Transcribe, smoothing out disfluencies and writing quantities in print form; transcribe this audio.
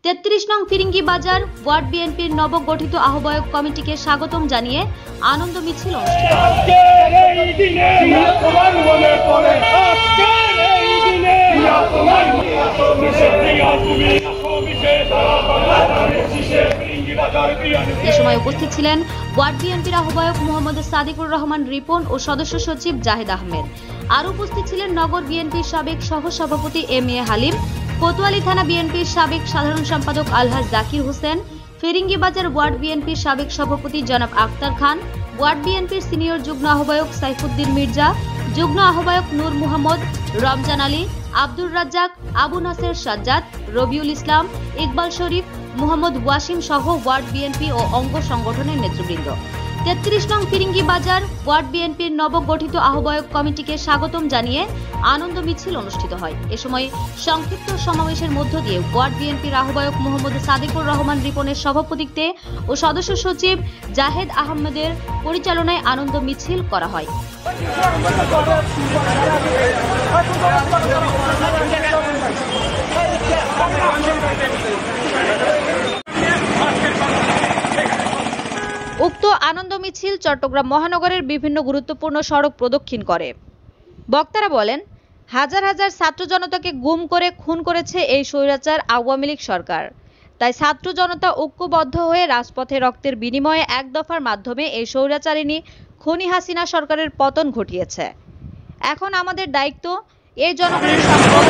33 নং ফিরিঙ্গি বাজার ওয়ার্ড বিএনপির নবগঠিত আহ্বায়ক কমিটিকে স্বাগতম জানিয়ে আনন্দ মিছিল অনুষ্ঠিত এ সময় উপস্থিত ছিলেন ওয়ার্ড বিএনপির আহ্বায়ক মোহাম্মদ সাদিকুর রহমান রিপন ও সদস্য সচিব জাহেদ আহমেদ। আর উপস্থিত ছিলেন নগর বিএনপির সাবেক সহসভাপতি এম এ হালিম, কোতোয়ালি থানা বিএনপির সাবেক সাধারণ সম্পাদক আলহাজ জাকির হোসেন, ফিরিঙ্গি বাজার ওয়ার্ড বিএনপির সাবেক সভাপতি জনাব আক্তার খান, ওয়ার্ড বিএনপির সিনিয়র যুগ্ম আহ্বায়ক সাইফুদ্দিন মির্জা, যুগ্ম আহ্বায়ক নূর মুহাম্মদ, রমজান আলী, আব্দুর রাজ্জাক, আবু নাসের সাজ্জাদ, রবিউল ইসলাম, ইকবাল শরীফ, মোহাম্মদ ওয়াসিম সহ ওয়ার্ড বিএনপি ও অঙ্গ সংগঠনের নেতৃবৃন্দ। 33 নং ফিরিঙ্গি বাজার ওয়ার্ড বিএনপির নবগঠিত আহ্বায়ক কমিটিকে স্বাগতম জানিয়ে আনন্দ মিছিল অনুষ্ঠিত হয়। এ সময় সংক্ষিপ্ত সমাবেশের মধ্য দিয়ে ওয়ার্ড বিএনপির আহ্বায়ক মোহাম্মদ সাদিকুর রহমান রিপনের সভাপতিত্বে ও সদস্য সচিব জাহেদ আহমেদের পরিচালনায় আনন্দ মিছিল করা হয়। উক্ত আনন্দ মিছিল চট্টগ্রাম মহানগরের বিভিন্ন গুরুত্বপূর্ণ সড়ক প্রদক্ষিণ করে। বক্তারা বলেন, হাজার হাজার ছাত্র জনতাকে গুম করে খুন করেছে এই স্বৈরাচার আওয়ামী লীগ সরকার। তাই ছাত্র জনতা ঐক্যবদ্ধ হয়ে রাজপথে রক্তের বিনিময়ে এক দফার মাধ্যমে এই স্বৈরাচারিণী খুনি হাসিনা সরকারের পতন ঘটিয়েছে। এখন আমাদের দায়িত্ব এই জনগণের সম্পদ